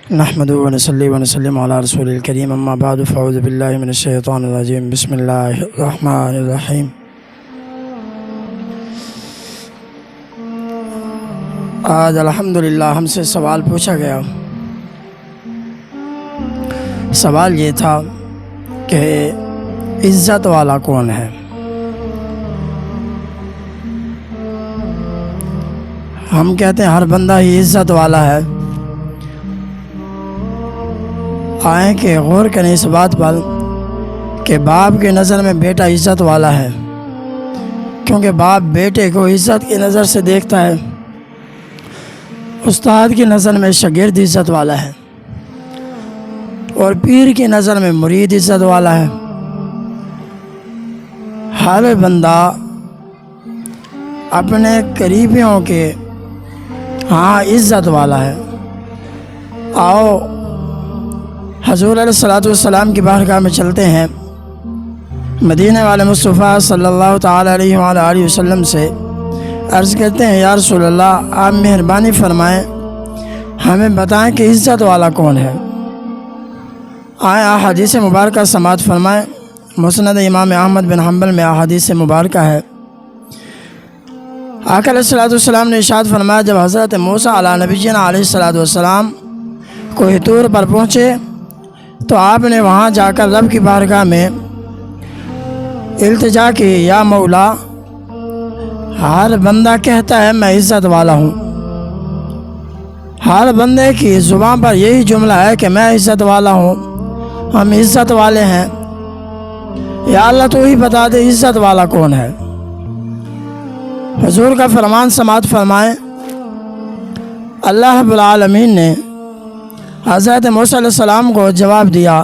نحمد ونصلی ونسلم علی رسول الکریم اما بعد فاعوذ باللہ من الشیطان الرجیم بسم اللہ الرحمن الرحیم۔ آج الحمدللہ ہم سے سوال پوچھا گیا۔ سوال یہ تھا کہ عزت والا کون ہے؟ ہم کہتے ہیں ہر بندہ ہی عزت والا ہے۔ آئیں کہ غور کریں اس بات پر کہ باپ کی نظر میں بیٹا عزت والا ہے، کیونکہ باپ بیٹے کو عزت کی نظر سے دیکھتا ہے۔ استاد کی نظر میں شاگرد عزت والا ہے، اور پیر کی نظر میں مرید عزت والا ہے۔ ہر بندہ اپنے قریبیوں کے ہاں عزت والا ہے۔ آؤ حضور علیہ الصلوۃ والسلام کی بارگاہ میں چلتے ہیں، مدینے والے مصطفیٰ صلی اللہ تعالیٰ علیہ وآلہ وسلم سے عرض کرتے ہیں، یا رسول اللہ آپ مہربانی فرمائیں، ہمیں بتائیں کہ عزت والا کون ہے۔ آئیں احادیث مبارکہ سماعت فرمائیں۔ مسند امام احمد بن حنبل میں احادیث مبارکہ ہے۔ آقا علیہ الصلوۃ والسلام نے ارشاد فرمایا، جب حضرت موسیٰ علیٰ نبینا علیہ الصلوۃ والسلام کوہ طور پر پہنچے تو آپ نے وہاں جا کر رب کی بارگاہ میں التجا کی، یا مولا، ہر بندہ کہتا ہے میں عزت والا ہوں، ہر بندے کی زبان پر یہی جملہ ہے کہ میں عزت والا ہوں، ہم عزت والے ہیں، یا اللہ تو ہی بتا دے عزت والا کون ہے۔ حضور کا فرمان سماعت فرمائیں۔ اللہ رب العالمین نے حضرت موسیٰ علیہ السلام کو جواب دیا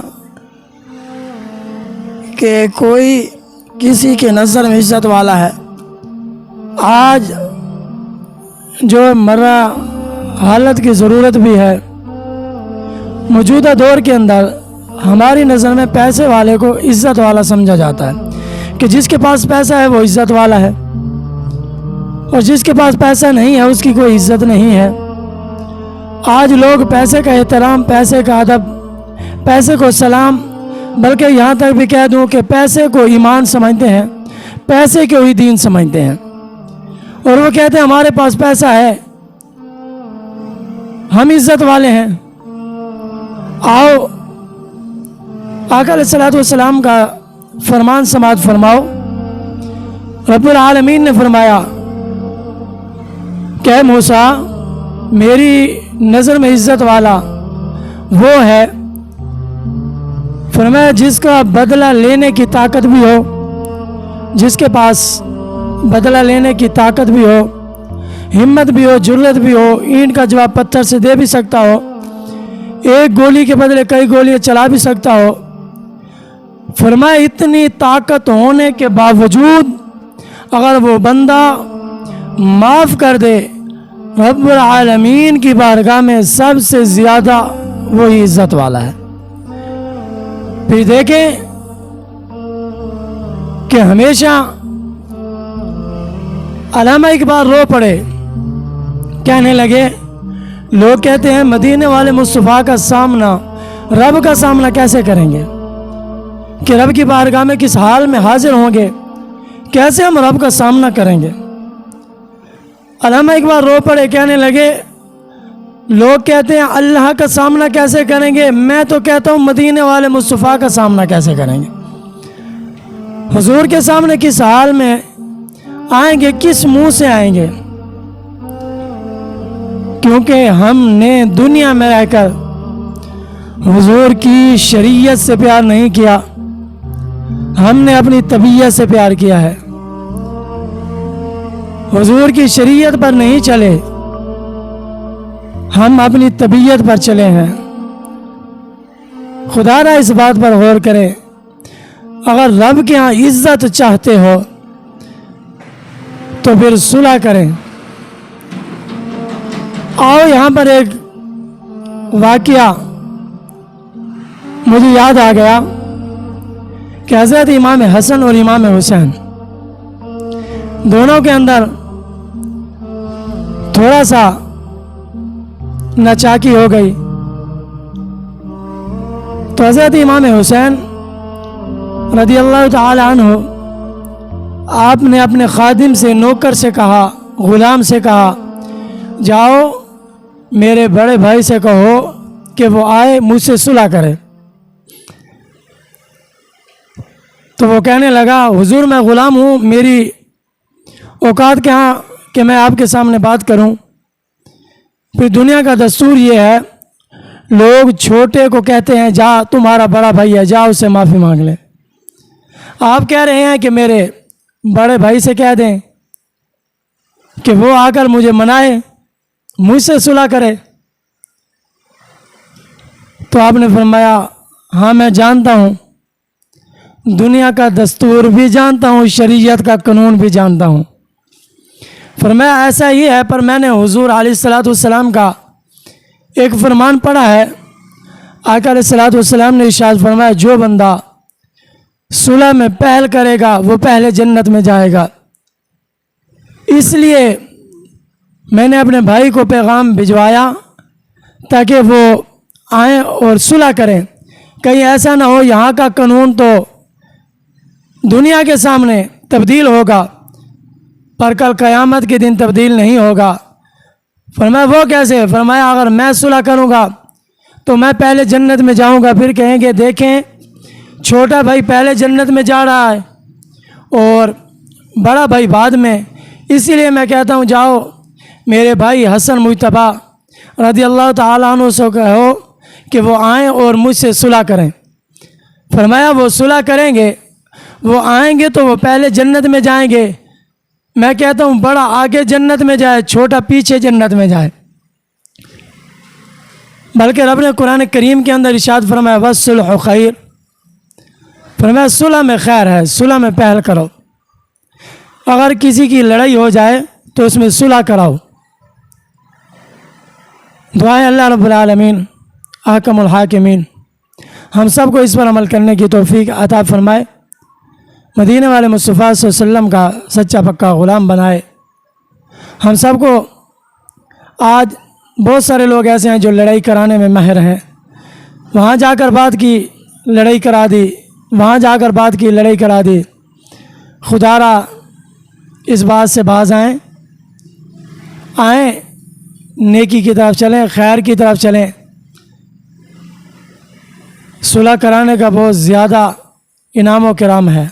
کہ کوئی کسی کے نظر میں عزت والا ہے۔ آج جو مرہ حالت کی ضرورت بھی ہے، موجودہ دور کے اندر ہماری نظر میں پیسے والے کو عزت والا سمجھا جاتا ہے کہ جس کے پاس پیسہ ہے وہ عزت والا ہے، اور جس کے پاس پیسہ نہیں ہے اس کی کوئی عزت نہیں ہے۔ آج لوگ پیسے کا احترام، پیسے کا ادب، پیسے کو سلام، بلکہ یہاں تک بھی کہہ دوں کہ پیسے کو ایمان سمجھتے ہیں، پیسے کو ہی دین سمجھتے ہیں، اور وہ کہتے ہیں ہمارے پاس پیسہ ہے، ہم عزت والے ہیں۔ آؤ آقا علیہ الصلوۃ والسلام کا فرمان سماعت فرماؤ۔ رب العالمین نے فرمایا کہ اے موسیٰ، میری نظر میں عزت والا وہ ہے، فرمایا جس کا بدلہ لینے کی طاقت بھی ہو، جس کے پاس بدلہ لینے کی طاقت بھی ہو، ہمت بھی ہو، جرت بھی ہو، اینٹ کا جواب پتھر سے دے بھی سکتا ہو، ایک گولی کے بدلے کئی گولیاں چلا بھی سکتا ہو۔ فرمایا اتنی طاقت ہونے کے باوجود اگر وہ بندہ معاف کر دے، رب العالمین کی بارگاہ میں سب سے زیادہ وہی عزت والا ہے۔ پھر دیکھیں کہ ہمیشہ علامہ اقبال رو پڑے، کہنے لگے، لوگ کہتے ہیں مدینے والے مصطفیٰ کا سامنا، رب کا سامنا کیسے کریں گے، کہ رب کی بارگاہ میں کس حال میں حاضر ہوں گے، کیسے ہم رب کا سامنا کریں گے۔ علامہ اقبال رو پڑے، کہنے لگے، لوگ کہتے ہیں اللہ کا سامنا کیسے کریں گے، میں تو کہتا ہوں مدینے والے مصطفیٰ کا سامنا کیسے کریں گے۔ حضور کے سامنے کس حال میں آئیں گے، کس منہ سے آئیں گے، کیونکہ ہم نے دنیا میں رہ کر حضور کی شریعت سے پیار نہیں کیا، ہم نے اپنی طبیعت سے پیار کیا ہے، حضور کی شریعت پر نہیں چلے، ہم اپنی طبیعت پر چلے ہیں۔ خدا را اس بات پر غور کریں، اگر رب کے ہاں عزت چاہتے ہو تو پھر صلح کریں۔ آؤ یہاں پر ایک واقعہ مجھے یاد آ گیا کہ حضرت امام حسن اور امام حسین دونوں کے اندر تھوڑا سا ناچاکی ہو گئی، تو حضرت امام حسین رضی اللہ تعالی عنہ آپ نے اپنے خادم سے، نوکر سے کہا، غلام سے کہا، جاؤ میرے بڑے بھائی سے کہو کہ وہ آئے مجھ سے صلح کرے۔ تو وہ کہنے لگا، حضور میں غلام ہوں، میری اوقات کہاں کہ میں آپ کے سامنے بات کروں۔ پھر دنیا کا دستور یہ ہے، لوگ چھوٹے کو کہتے ہیں جا تمہارا بڑا بھائی ہے، جا اس سے معافی مانگ لے۔ آپ کہہ رہے ہیں کہ میرے بڑے بھائی سے کہہ دیں کہ وہ آ کر مجھے منائے، مجھ سے صلح کرے۔ تو آپ نے فرمایا، ہاں میں جانتا ہوں، دنیا کا دستور بھی جانتا ہوں، شریعت کا قانون بھی جانتا ہوں۔ فرمایا ایسا ہی ہے، پر میں نے حضور علیہ الصلوۃ والسلام کا ایک فرمان پڑھا ہے۔ آقا علیہ الصلوۃ والسلام نے ارشاد فرمایا، جو بندہ صلح میں پہل کرے گا وہ پہلے جنت میں جائے گا۔ اس لیے میں نے اپنے بھائی کو پیغام بھجوایا تاکہ وہ آئیں اور صلح کریں۔ کہیں ایسا نہ ہو یہاں کا قانون تو دنیا کے سامنے تبدیل ہوگا پر کل قیامت کے دن تبدیل نہیں ہوگا۔ فرمایا وہ کیسے؟ فرمایا اگر میں صلح کروں گا تو میں پہلے جنت میں جاؤں گا، پھر کہیں گے دیکھیں چھوٹا بھائی پہلے جنت میں جا رہا ہے اور بڑا بھائی بعد میں۔ اسی لیے میں کہتا ہوں جاؤ میرے بھائی حسن مجتبیٰ رضی اللہ تعالیٰ عنہ سے کہو کہ وہ آئیں اور مجھ سے صلح کریں۔ فرمایا وہ صلح کریں گے، وہ آئیں گے تو وہ پہلے جنت میں جائیں گے۔ میں کہتا ہوں بڑا آگے جنت میں جائے، چھوٹا پیچھے جنت میں جائے۔ بلکہ رب نے قرآن کریم کے اندر ارشاد فرمایا والصلح خیر، فرمایا صلح میں خیر ہے، صلح میں پہل کرو۔ اگر کسی کی لڑائی ہو جائے تو اس میں صلح کراؤ۔ دعائیں اللہ رب العالمین احکم الحاکمین ہم سب کو اس پر عمل کرنے کی توفیق عطا فرمائے، مدینے والے مصطفیٰ صلی اللہ علیہ وسلم کا سچا پکا غلام بنائے۔ ہم سب کو، آج بہت سارے لوگ ایسے ہیں جو لڑائی کرانے میں ماہر ہیں، وہاں جا کر بات کی لڑائی کرا دی، وہاں جا کر بات کی لڑائی کرا دی۔ خدا را اس بات سے باز آئیں نیکی کی طرف چلیں، خیر کی طرف چلیں۔ صلح کرانے کا بہت زیادہ انعام و کرام ہے۔